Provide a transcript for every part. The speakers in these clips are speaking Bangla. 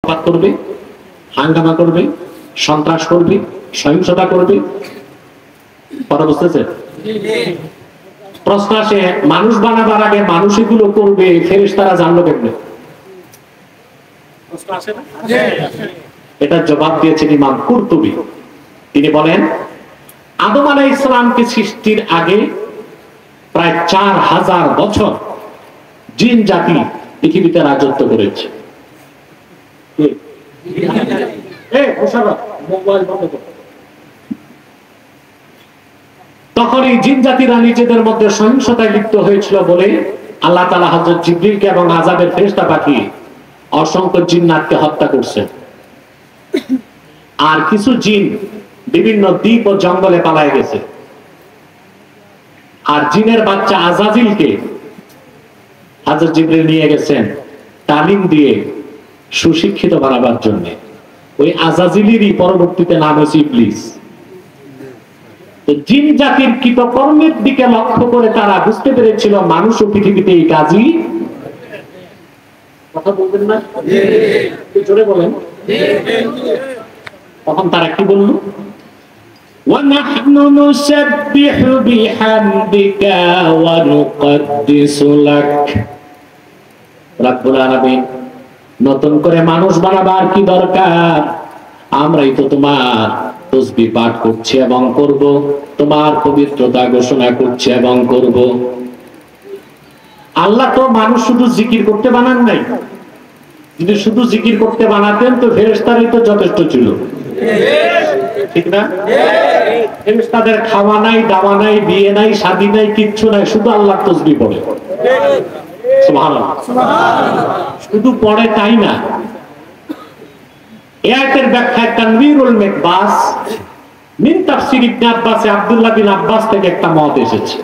উৎপাত করবে, হাঙ্গামা করবে, সন্ত্রাস করবে, সহিংসতা করবে। কথা বুঝতেছে? প্রশ্ন আসে, মানুষ বানাবার আগে মানুষ এগুলো করবে, ফেরেশতারা জানলো কেমনে? প্রশ্ন আসে না? এটা জবাব দিয়েছেন ইমাম কুরতুবী। তিনি বলেন, আদম আলাইহিস সালামকে সৃষ্টির আগে প্রায় 4000 বছর জিন জাতি পৃথিবীতে রাজত্ব করেছে। তখন এই জিন জাতিরা নিজেদের মধ্যে সহিংসতায় লিপ্ত হয়েছিল বলে আল্লাহ তাআলা হযরত জিবরিলকে এবং আযাবের ফেরেশতা পাঠিয়ে অসংখ্য জিন্নাতকে হত্যা করছেন। আর কিছু জিন বিভিন্ন দ্বীপ ও জঙ্গলে পালায় গেছে। আর জিনের বাচ্চা আযাজিলকে হযরত জিবরিল নিয়ে গেছেন তালিম দিয়ে সুশিক্ষিত বানাবার জন্য। ওই আযাজিলেরই পরবর্তীতে নাম হয়েছে ইবলিস। তো জিন জাতির কৃতকর্মের দিকে লক্ষ্য করে তারা বুঝতে পেরেছিল মানুষ ও পৃথিবীতে এই কাজই। কথা বলবেন না? জোরে বলেন। তখন তারা কি বলল? وَنَحْنُ نُسَبِّحُ بِحَمْدِكَ وَنُقَدِّسُ لَكَ। রব্বুল আলামিন, নতুন করে মানুষ বানাবার কি দরকার? আমরাই তো তোমার তাসবিহ পাঠ করছি এবং করব, তোমার পবিত্রতা ঘোষণা করছি এবং করব। আল্লাহ তো মানুষ শুধু জিকির করতে বানান নাই। যদি শুধু জিকির করতে বানাতেন তো ফেরেশতারই তো যথেষ্ট ছিল, ঠিক না? ফেরেশতাদের খাওয়া নাই, দাওয়া নাই, বিয়ে নাই, শাদী নাই, কিচ্ছু নাই, শুধু আল্লাহর তাসবিহ পড়ে। সুবহানাল্লাহ। শুধু পড়ে তাই না, এই আয়াতের ব্যাখ্যায় তানবীরুল মিকবাস মিন তাফসীর ইবনে আব্বাস, আব্দুল্লাহ বিন আব্বাস থেকে একটা মত এসেছে।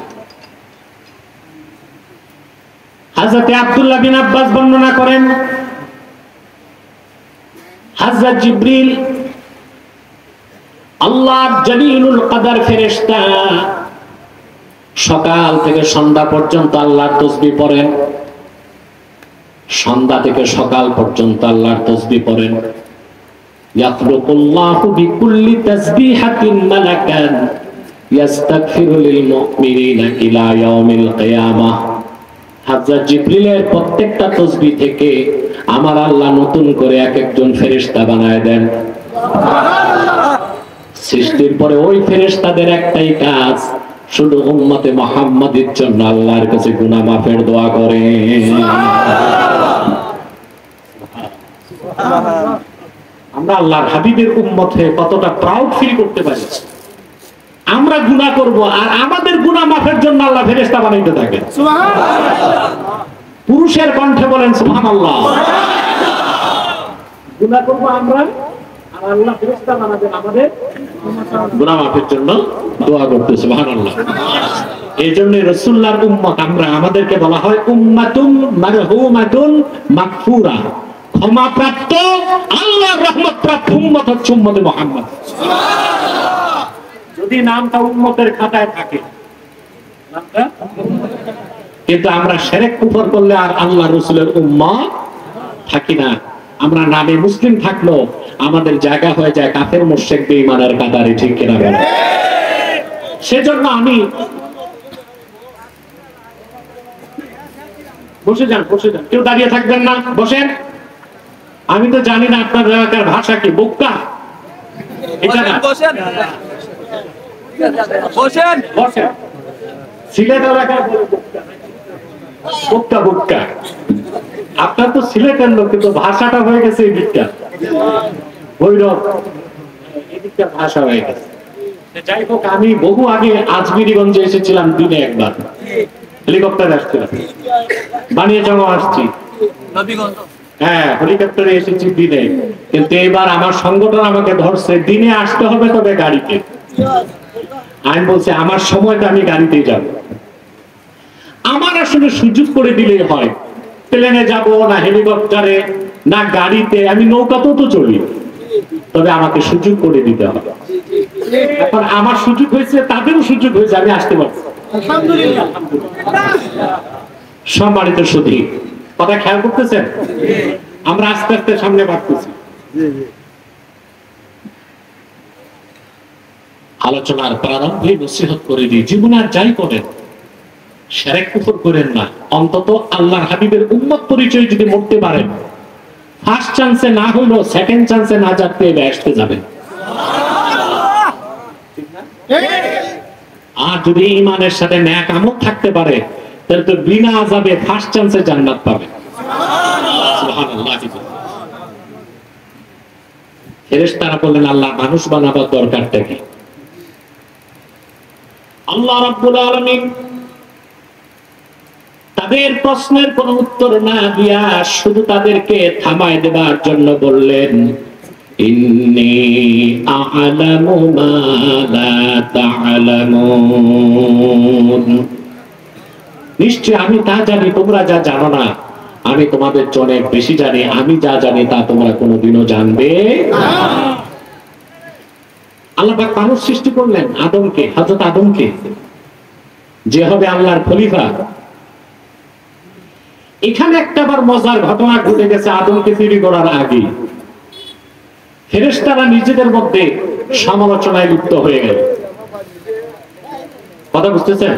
হযরত আব্দুল্লাহ বিন আব্বাস বর্ণনা করেন, হযরত জিবরিল আল্লাহর জলিলুল কদর ফেরেশতা সকাল থেকে সন্ধ্যা পর্যন্ত আল্লাহর তাসবিহ পড়েন। সন্ধ্যা থেকে সকাল পর্যন্ত আল্লাহর তাসবিহ পড়েন। ইয়াখলুকুল্লাহু বিকুল্লি তাসবিহাতিন মালাকান ইস্তাগফিরু লিল মুমিনিনা ইলা ইয়াউমিল কিয়ামাহ। হযরত জিবরিলের প্রত্যেকটা তাসবিহ থেকে আমার আল্লাহ নতুন করে এক একজন ফেরেশতা বানায় দেন। সুবহানাল্লাহ। সৃষ্টির পরে ওই ফেরেশতাদের একটাই কাজ, শুধু উম্মতে মুহাম্মাদের জন্য আল্লাহর কাছে গুনাহ মাফের দোয়া করে। আমরা আল্লাহর হাবিবের উম্মত হয়ে কতটা প্রাউড ফিল করতে পারি। আমরা গুনাহ করব আর আমাদের গুনাহ মাফের জন্য আল্লাহ ফেরেশতা বানাইতে থাকেন। সুবহানাল্লাহ। পুরুষের কণ্ঠে বলেন সুবহানাল্লাহ। গুনাহ করব আমরা আর আল্লাহ ফেরেশতা বানাবেন আমাদের গুনাহ মাফের জন্য দোয়া করতে। সুবহানাল্লাহ। এইজন্য রাসূলুল্লাহর উম্মত আমরা, আমাদেরকে বলা হয় উম্মাতুম মারহুমাতুন মাগফুরা, ক্ষমাপ্রাপ্ত, আল্লাহর রহমত প্রাপ্ত উম্মত হচ্ছে উম্মতে মুহাম্মদ। সুবহানাল্লাহ। যদি নামটা উম্মতের খাতায় থাকে, নামটা কিন্তু আমরা শিরক কুফর করলে আর আল্লাহর রাসূলের উম্মত থাকি না। আমরা নামে মুসলিম থাকলো আমাদের জায়গা হয়ে যায় কাফের মুশরিক বেঈমানের কাতারে, ঠিক কিনা বলেন? সেজন্য আমি বসে যান, বসে যান, কেউ দাঁড়িয়ে থাকবেন না, বসেন। আমি তো জানি না আপনার এলাকার ভাষা কি, বুক্কা এটা না, বসেন বসেন বসেন। সিলেট এলাকায় বলে বুক্কা, বুক্কা বুক্কা। আপনার তো সিলেটের লোক কিন্তু ভাষাটা হয়ে গেছে এই দিকটা, ভৈরব এই দিকটা ভাষা হয়ে গেছে। যাই হোক, আমি বহু আগে আজমিরিগঞ্জে এসেছিলাম, দিনে একবার হেলিকপ্টারে আসছিলাম, বানিয়ে জমা আসছি। হ্যাঁ, হেলিকপ্টারে এসেছি দিনে, কিন্তু এবার আমার সংগঠন আমাকে ধরছে দিনে আসতে হবে, তবে গাড়িতে। আমি বলছি আমার সময়টা আমি গাড়িতেই যাব। আমার আসলে সুযোগ করে দিলেই হয়, প্লেনে যাব না হেলিকপ্টারে না গাড়িতে, আমি নৌকাতেও তো চলি, তবে আমাকে সুযোগ করে দিতে হবে। এখন আমার সুযোগ হয়েছে, তাদেরও সুযোগ হয়েছে, আমি আসতে পারছি। আলহামদুলিল্লাহ। সম্মানিত সুধী, কথা খেয়াল করতেছেন? আমরা আস্তে আস্তে সামনে বাড়তেছি। আলোচনার প্রারম্ভে নসিহত করে দিই, জীবনে আর যাই করেন শিরক কুফর করেন না। অন্তত আল্লাহর হাবিবের উম্মত পরিচয় যদি মরতে পারেন, ফার্স্ট চান্সে না হইলো সেকেন্ড চান্সে না যাতে আসতে যাবেন। আর যদি ঈমানের সাথে নেক আমল থাকতে পারে, তাহলে তো বিনা আযাবে ফার্স্ট চান্সে জান্নাত পাবে। সুবহানাল্লাহ। ফেরেশতারা বললেন, আল্লাহ মানুষ বানাবার দরকারটা কি? আল্লাহ রাব্বুল আলামিন তাদের প্রশ্নের কোনো উত্তর না দিয়া শুধু তাদেরকে থামায় দেবার জন্য বললেন, ইন্নী আ'লামু মা লা তা'লামুন, নিশ্চয় আমি তা জানি তোমরা যা জানো না। আমি তোমাদের চেয়ে অনেক বেশি জানি। আমি যা জানি তা তোমরা কোনোদিনও জানবে না। আল্লাহ পাক মানুষ সৃষ্টি করলেন আদমকে, হযরত আদমকে, যে হবে আল্লাহর খলিফা। এখানে একটা বার মজার ঘটনা ঘটে গেছে। আদমকে তৈরি করার আগে ফেরেশতারা নিজেদের মধ্যে সমালোচনায় লিপ্ত হয়ে গেল। কথা বুঝতেছেন?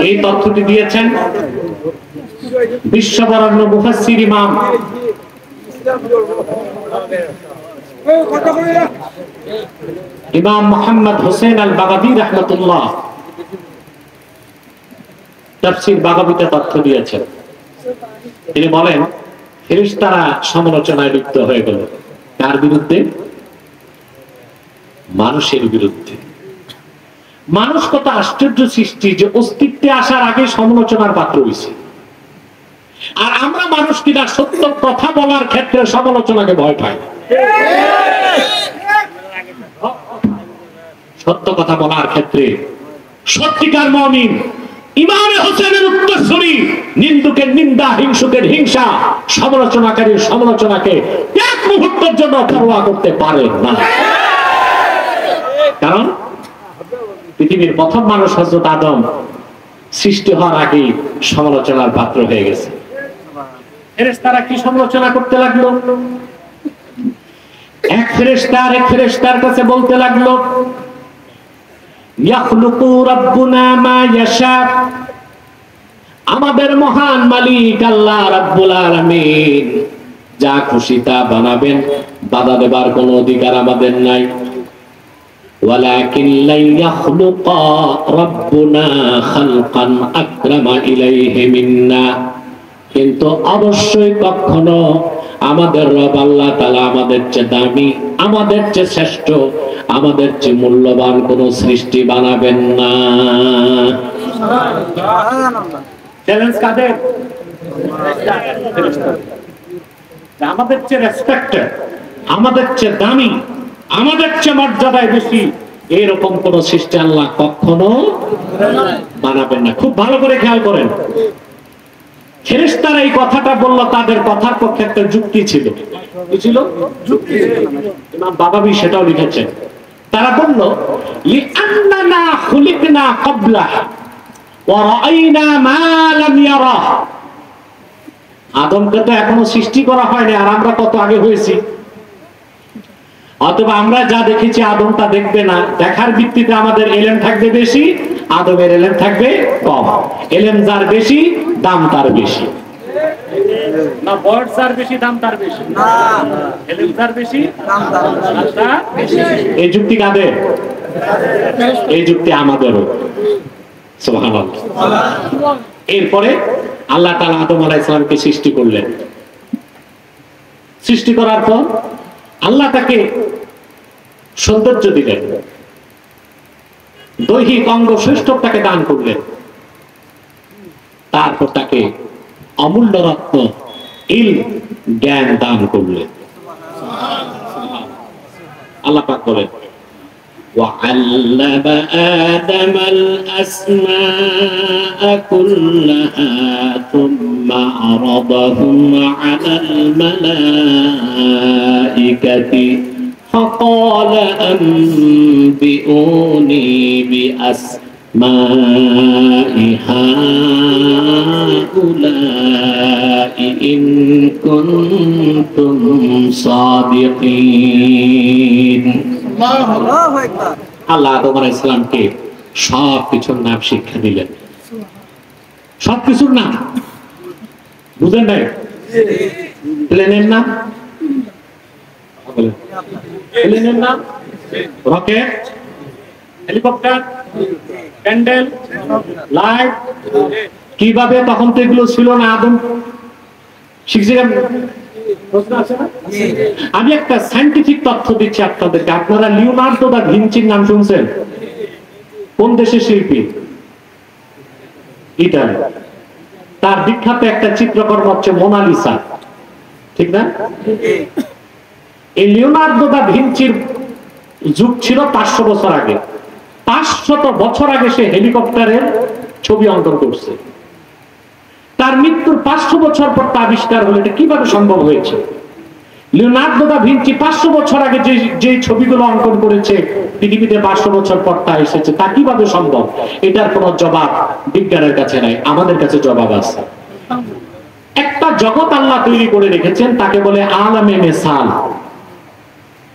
এই তথ্যটি দিয়েছেন বিশ্ববরেণ্য মুফাসসির ইমাম ইমাম মুহাম্মদ হোসেন আল বাগাবী রাহমাতুল্লাহ তাফসীর বাগাবীতে তথ্য দিয়েছেন। তিনি বলেন, ফেরেশতারা সমালোচনায় লিপ্ত হয়ে গেল। কার বিরুদ্ধে? মানুষের বিরুদ্ধে। মানুষ কত আশ্চর্য সৃষ্টি যে অস্তিত্বে আসার আগে সমালোচনার পাত্র হইছে। আর আমরা মানুষ কিনা সত্য কথা বলার ক্ষেত্রে সমালোচনাকে ভয় পাই। সত্য কথা বলার ক্ষেত্রে সত্যিকার মুমিন ইমামে হোসেনের উত্তরসূরি নিন্দুকের নিন্দা, হিংসুকের হিংসা, সমালোচনাকারীর সমালোচনাকে এক মুহূর্তের জন্য পরোয়া করতে পারে না। কারণ পৃথিবীর প্রথম মানুষ হযরত আদম সৃষ্টি হওয়ার আগেই সমালোচনার পাত্র হয়ে গেছে। ফেরেশতারা কি সমালোচনা করতে লাগলো? এক ফেরেশতা আরেক ফেরেশতার কাছে বলতে লাগলো, ইয়াখলুকু রাব্বুনা মা ইয়াশা, আমাদের মহান মালিক আল্লাহ রাব্বুল আলামিন যা খুশি তা বানাবেন, বাধা দেবার কোনো অধিকার আমাদের নাই। ওয়ালাকিন লা ইয়াখলুকা রাব্বুনা খালকান আকরামা ইলাইহি মিন্না, কিন্তু অবশ্যই কখনো আমাদের রব আল্লাহ তাআলা আমাদের চেয়ে দামি, আমাদের চেয়ে শ্রেষ্ঠ, আমাদের চেয়ে মূল্যবান কোন সৃষ্টি বানাবেন না। চ্যালেঞ্জ কাদের? আমাদের চেয়ে রেসপেক্টেড, আমাদের চেয়ে দামি, আমাদের চেয়ে মর্যাদায় বেশি এরকম কোন সৃষ্টি আল্লাহ কখনো বানাবেন না। খুব ভালো করে খেয়াল করেন, ফেরেশতারা এই কথাটা বলল, তাদের কথার পক্ষে একটা যুক্তি ছিল। কি ছিল? যুক্তি। ইমাম বাগাবী সেটাও লিখেছেন। তারা বলল, লিআন্নানা খুলিকনা ক্বাবলা ওয়া রাআইনা মা লাম ইয়ারা, আদমকে তো এখনো সৃষ্টি করা হয়নি, আর আমরা কত আগে হয়েছি। অথবা আমরা যা দেখেছি আদম তা দেখবে না। দেখার ভিত্তিতে আমাদের এলেম থাকবে বেশি, আদমের এলেম থাকবে কম। এলেম যার বেশি, দাম তার বেশি। না বয়স যার বেশি, দাম তার বেশি। না এলেম যার বেশি, দাম তার বেশি। এই যুক্তি কাদের? এই যুক্তি আমাদেরও। সুবহানাল্লাহ। এরপরে আল্লাহ তাআলা আদম আলাইহিস সালামকে সৃষ্টি করলেন। সৃষ্টি করার পর আল্লাহ তাকে সৌন্দর্য দিলেন, দৈহিক অঙ্গ শ্রেষ্ঠতাকে দান করলেন। তারপর তাকে অমূল্য রত্ন ইলম, জ্ঞান দান করলেন। আল্লাহ পাক বলেন, وعلم آدم الأسماء كلها ثم عرضهم على الملائكة فقال أنبئوني মাই হাউলাই ইন কুনতুম সাদিকিন। আল্লাহু আকবার। আল্লাহ আদম আলাইহিস সালামকে সব কিছুর নাম শিক্ষা দিলেন। সব কিছুর নাম বুঝেন নাই? প্লেনের নাম, প্লেনের নাম, রকেট, হেলিকপ্টার, ক্যান্ডেল, লাইট, কিভাবে, তখন তো এগুলো ছিল না, আদম শিখছিলেন। আমি একটা সায়েন্টিফিক তথ্য দিচ্ছি আপনাদেরকে। আপনারা লিওনার্দো দা ভিঞ্চির নাম শুনছেন? কোন দেশের শিল্পী? ইতালি। তার বিখ্যাত একটা চিত্রকর্ম হচ্ছে মোনালিসা, ঠিক না? এই লিওনার্দো দা ভিঞ্চির যুগ ছিল 500 বছর আগে। 500 বছর আগে সে হেলিকপ্টারের ছবি অঙ্কন করছে। তার মৃত্যুর 500 বছর পর তা আবিষ্কার হলো। এটা কিভাবে সম্ভব হয়েছে? লিওনার্দো দা ভিঞ্চি 500 বছর আগে যে ছবিগুলো অঙ্কন করেছে, পৃথিবীতে 500 বছর পর তা এসেছে। তা কিভাবে সম্ভব? এটার কোনো জবাব বিজ্ঞানের কাছে নাই, আমাদের কাছে জবাব আছে। একটা জগৎ আল্লাহ তৈরি করে রেখেছেন, তাকে বলে আলামে মিসাল।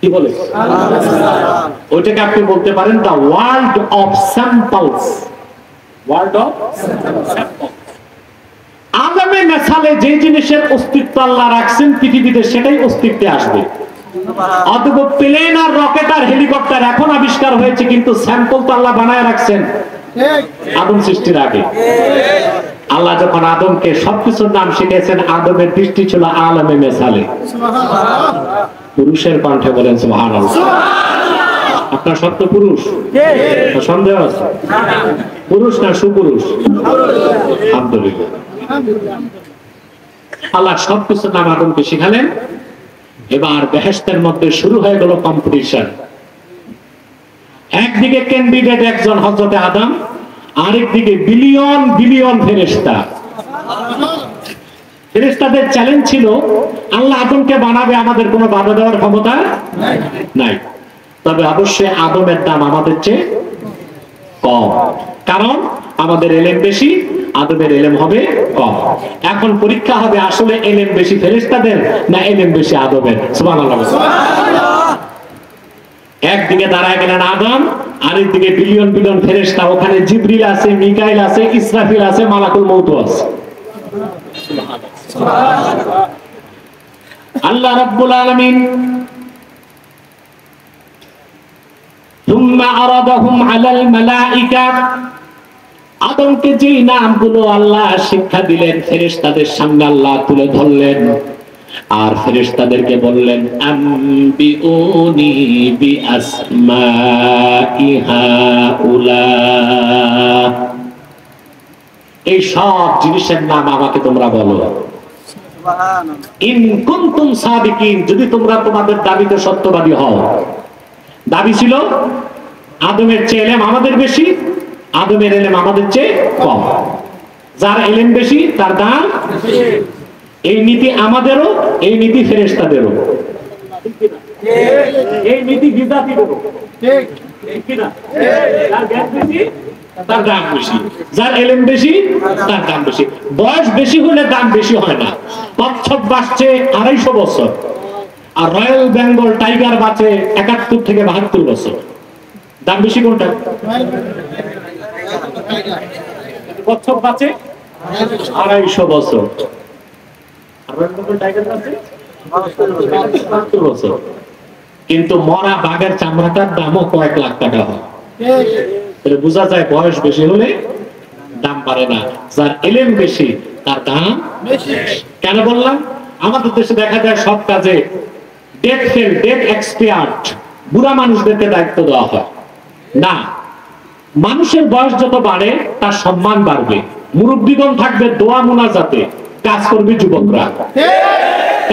কি বলে? ওইটাকে আপনি বলতে পারেন the world of samples. World of samples. আলামে মিসালে যে জিনিসের অস্তিত্ব আল্লাহ রাখছেন পৃথিবীতে, সেটাই অস্তিত্বে আসবে। অথবা প্লেন আর রকেট আর হেলিকপ্টার এখন আবিষ্কার হয়েছে, কিন্তু স্যাম্পল তো আল্লাহ বানায় রাখছেন আদম সৃষ্টির আগে। আল্লাহ যখন আদমকে সবকিছুর নাম শিখেছেন, আদমের দৃষ্টি ছিল আলামে মিসালে। পুরুষের কণ্ঠে বলেন সুবহানাল্লাহ। আপনার সত্য পুরুষ? সন্দেহ আছে? পুরুষ না সুপুরুষ? আলহামদুলিল্লাহ। আল্লাহ সবকিছুর নাম আদমকে শিখালেন। এবার বেহেশতের মধ্যে শুরু হয়ে গেল কম্পিটিশন। একদিকে ক্যান্ডিডেট একজন হযরতে আদম, আরেকদিকে বিলিয়ন বিলিয়ন ফেরেশতা। ফেরেশতাদের চ্যালেঞ্জ ছিল, আল্লাহ আদমকে বানাবে, আমাদের কোনো বাধা দেওয়ার ক্ষমতা নাই। তবে অবশ্যই আদমের দাম আমাদের চেয়ে কম, কারণ আমাদের এলেম বেশি, আদমের এলেম হবে কম। এখন পরীক্ষা হবে আসলে এলেম বেশি ফেরেশতাদের না এলেম বেশি আদমের। সুবহানাল্লাহ। একদিকে দাঁড়ায় গেলেন আদম, আরেকদিকে বিলিয়ন বিলিয়ন ফেরেশতা। ওখানে জিবরিল আছে, মিকাইল আছে, ইসরাফিল আছে, মালাকুল মউত আছে। আল্লাহ রাব্বুল আলামিন থুম্মা আরাদাহুম আলাল মালাইকা, আদমকে যে নামগুলো আল্লাহ শিক্ষা দিলেন ফেরেশতাদের সামনে আল্লাহ তুলে ধরলেন, আর ফেরেশতাদেরকে বললেন আম্বিউনি বিআসমাই হাউলা, এই সব জিনিসের নাম আমাকে তোমরা বলো। ইন কুনতুম সাদিকিন, যদি তোমরা তোমাদের দাবিতে সত্যবাদী হও। দাবি ছিল আদমের চেয়ে এলেম আমাদের বেশি, আদমের এলেম আমাদের চেয়ে কম। যার এলেম বেশি তার দাম বেশি। এই নীতি আমাদেরও, এই নীতি ফেরেশতাদেরও, এই নীতি বিদাতিদেরও, ঠিক ঠিক না? যার জ্ঞান বেশি তার দাম বেশি, যার এলেম বেশি তার দাম বেশি। বয়স বেশি হলে দাম বেশি হয় না। কচ্ছপ বাঁচছে 250 বছর, আর রয়্যাল বেঙ্গল টাইগার বাঁচে 71 থেকে 72 বছর। দাম বেশি কোনটা? কচ্ছপ বাঁচে 250 বছর, আর রয়্যাল বেঙ্গল টাইগার বাঁচে 72 বছর। কিন্তু মরা বাঘের চামড়াটার দামও কয়েক লাখ টাকা হয়। বোঝা যায় বয়স বেশি হলে দাম বাড়ে না, যার এলেম বেশি তার দাম বেশি। কেন বললাম? আমাদের দেশে দেখা যায় সব কাজে ডেট ফেল, ডেট এক্সপায়ার্ড, বুড়া মানুষদেরকে দায়িত্ব দেওয়া হয় না। মানুষের বয়স যত বাড়ে তার সম্মান বাড়বে। মুরব্বীগণ থাকবে দোয়া মোনাজাতে, কাজ করবে যুবকরা,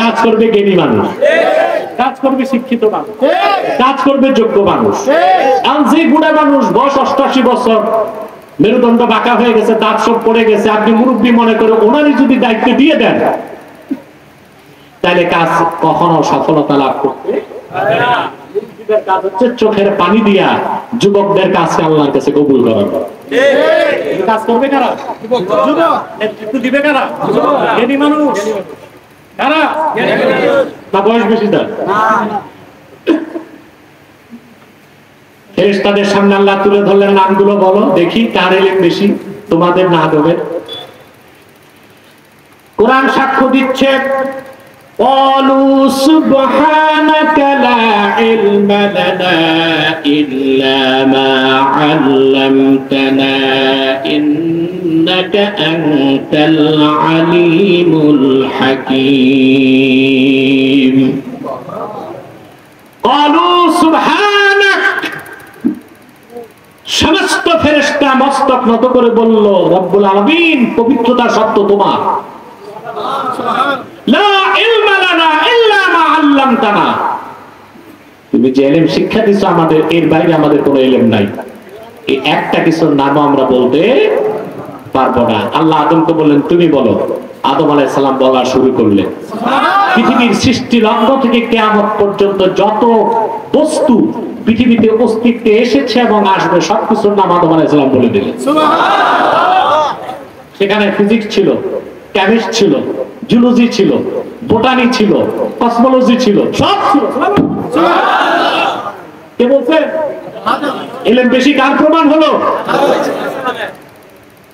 কাজ করবে জ্ঞানী মানুষ, কাজ করবে শিক্ষিত মানুষ, কাজ করবে যোগ্য মানুষ। আর যে বুড়া মানুষ বয়স 88 বছর, মেরুদণ্ড বাঁকা হয়ে গেছে, দাঁত সব পড়ে গেছে, আপনি মুরব্বী মনে করে ওনারই যদি দায়িত্ব দিয়ে দেন, তাহলে কাজ কখনো সফলতা লাভ করতে পারে না। কাজ হচ্ছে চোখের পানি দিয়া যুবকদের কাজকে আল্লাহর কাছে কবুল করানো। কাজ করবে কারা? নেতৃত্ব দিবে কারা? জ্ঞানী মানুষ কারা? না বয়স বেশি তার? ফেরেশতাদের সামনে আল্লাহ তুলে ধরলেন, নামগুলো বলো দেখি কার ইলম বেশি, তোমাদের না আদমের। কোরআন সাক্ষ্য দিচ্ছে, قالوا سبحانك لا علم لنا إلا ما علمتنا إنك أنت العليم الحكيم قالوا سبحانك সমস্ত ফেরেশতা মস্তক নত করে বলল, রব্বুল আলামিন পবিত্রতা সত্য তোমার, লা ইলমা লানা ইল্লা মা আল্লামতানা, তুমি যে ইলম শিক্ষা দিছো আমাদের, এর বাইরে আমাদের কোনো ইলম নাই। এই একটা কিছুর নামও আমরা বলতে পারবো না। আল্লাহ আদমকে বললেন তুমি বলো। আদম আলাইহিস সালাম বলা শুরু করলেন। পৃথিবীর সৃষ্টি লগ্ন থেকে কিয়ামত পর্যন্ত যত বস্তু পৃথিবীতে অস্তিত্বে এসেছে এবং আসবে সবকিছুর নাম আদম আলাইহিস সালাম বলে দিলেন। সেখানে ফিজিক্স ছিল, কেমিস্ট ছিল, জুলজি ছিল, বোটানি ছিল, কসমোলজি ছিল, সব ছিল। কে বলছে? ইলম বেশি কার প্রমাণ হলো?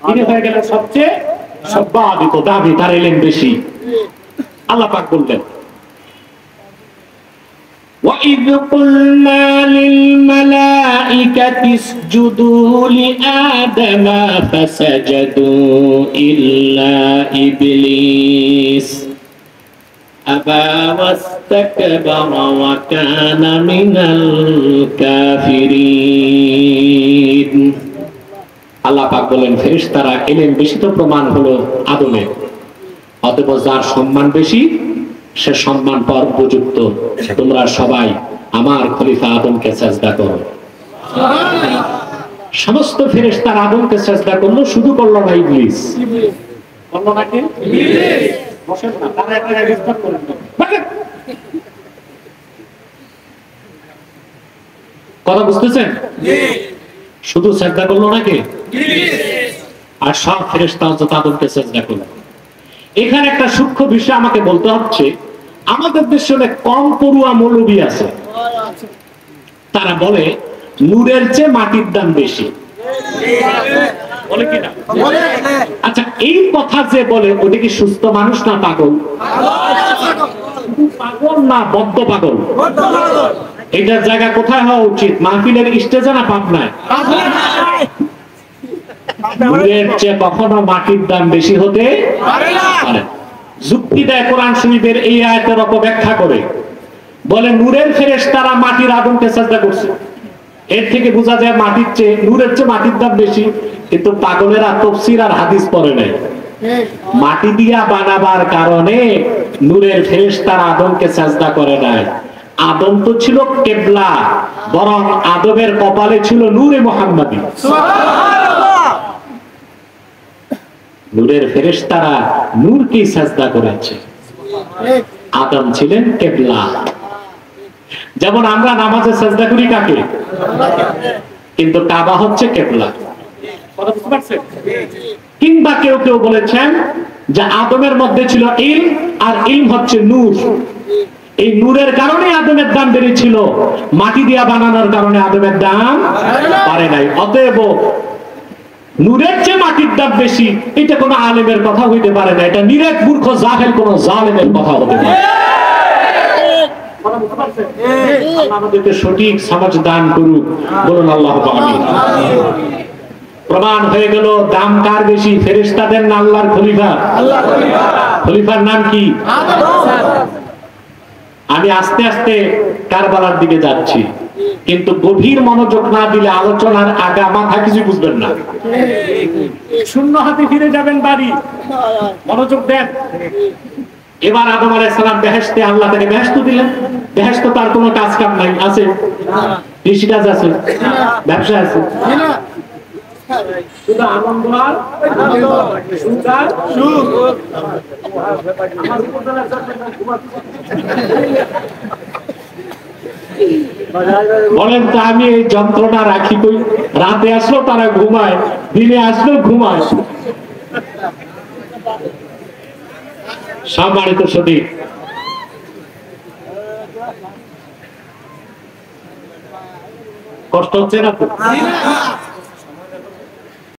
তিনি হয়ে গেলেন সবচেয়ে সম্মানিত, দাবি তার ইলম বেশি। আল্লাহ পাক বললেন, وَإِذْ قُلْنَا لِلْمَلَائِكَةِ اسْجُدُوا لِآدَمَ فَسَجَدُوا إِلَّا إِبْلِيسَ أَبَى وَاسْتَكْبَرَ وَكَانَ مِنَ الْكَافِرِينَ। আল্লাহ পাক বলেন, ফেরেশতারা ইলম বেশি তো প্রমাণ হলো আদমের, অতঃপর যার সম্মান বেশি সে সম্মান পাওয়ার উপযুক্ত। তোমরা সবাই আমার খলিফা আদমকে সিজদা করো। সমস্ত ফেরেশতারা আদমকে সিজদা করলো, শুধু করলো না ইবলিস। করলো না কি? ইবলিস। বসেন না, তারা একটা রেজিস্টার করেন না। কথা বুঝতেছেন? জি। শুধু সিজদা করলো নাকি? ইবলিস। আর সব ফেরেশতা হযরত আদমকে সিজদা করলো। এখানে একটা সূক্ষ্ম বিষয় আমাকে বলতে হচ্ছে, আমাদের দেশে অনেক কম পড়ুয়া মৌলবী আছে, তারা বলে নূরের চেয়ে মাটির দাম বেশি। বলে কিনা? আচ্ছা, এই কথা যে বলে ওটা কি সুস্থ মানুষ না পাগল? পাগল না বদ্ধ পাগল? এটার জায়গা কোথায় হওয়া উচিত? মাহফিলের স্টেজে না পাবনায়? নূরের চেয়ে কখনো মাটির দাম বেশি হতে পারে না। যুক্তি দেয় কোরআন শরীফের এই আয়াতের অপব্যাখ্যা করে, বলে নূরের ফেরেশতারা মাটির আদমকে সিজদা করছে, এর থেকে বোঝা যায় মাটির চেয়ে নূরের চেয়ে মাটির দাম বেশি। কিন্তু পাগলেরা তাফসীর আর হাদিস পড়ে নাই। মাটি দিয়া বানাবার কারণে নূরের ফেরেশতারা আদমকে সিজদা করে নাই। আদম তো ছিল কিবলা, বরং আদমের কপালে ছিল নূরে মুহাম্মাদি। নূরের ফেরেশতারা নূরকে সিজদা করেছে, আদম ছিলেন কিবলা। যেমন আমরা নামাজে সিজদা করি কাকে? কিন্তু কাবা হচ্ছে কিবলা। কথা বুঝতে পারছেন? কিংবা কেউ কেউ বলেছেন যে আদমের মধ্যে ছিল ইলম, আর ইলম হচ্ছে নূর। এই নূরের কারণে আদমের দাম বেড়েছিল, মাটি দিয়া বানানোর কারণে আদমের দাম বাড়ে নাই। অতএব নূরের চেয়ে মাটির দাম বেশি, এটা কোনো আলেমের কথা হইতে পারে না। এটা নিরেট মূর্খ জাহেল কোন জালেমের কথা হতে পারে। আমাদেরকে সঠিক সমাজ দান করুক, বলুন আল্লাহুম্মা আমিন। প্রমাণ হয়ে গেল দাম কার বেশি, ফেরেশতাদের না আল্লাহর খলিফা? খলিফার নাম কি? আমি আস্তে আস্তে কারবালার দিকে যাচ্ছি, কিন্তু গভীর মনোযোগ না দিলে আলোচনার আগা মাথা কিছু বুঝবেন না। শূন্য হাতে ফিরে যাবেন বাড়ি। মনোযোগ দেন। এবার আদম আলাইহিস সালাম বেহেশতে, আল্লাহ তাকে বেহেশত দিলেন। বেহেশত তার কোনো কাজ কাম নাই, আছে? কৃষিকাজ আছে, ব্যবসা আছে, শুধু আনন্দ আর সুখ আর সুখ। আমার বলেন তো আমি এই যন্ত্রটা রাখি কই? রাতে আসলেও তারা ঘুমায়, দিনে আসলেও ঘুমায়। সম্মানিত সুধী, কষ্ট হচ্ছে না তো?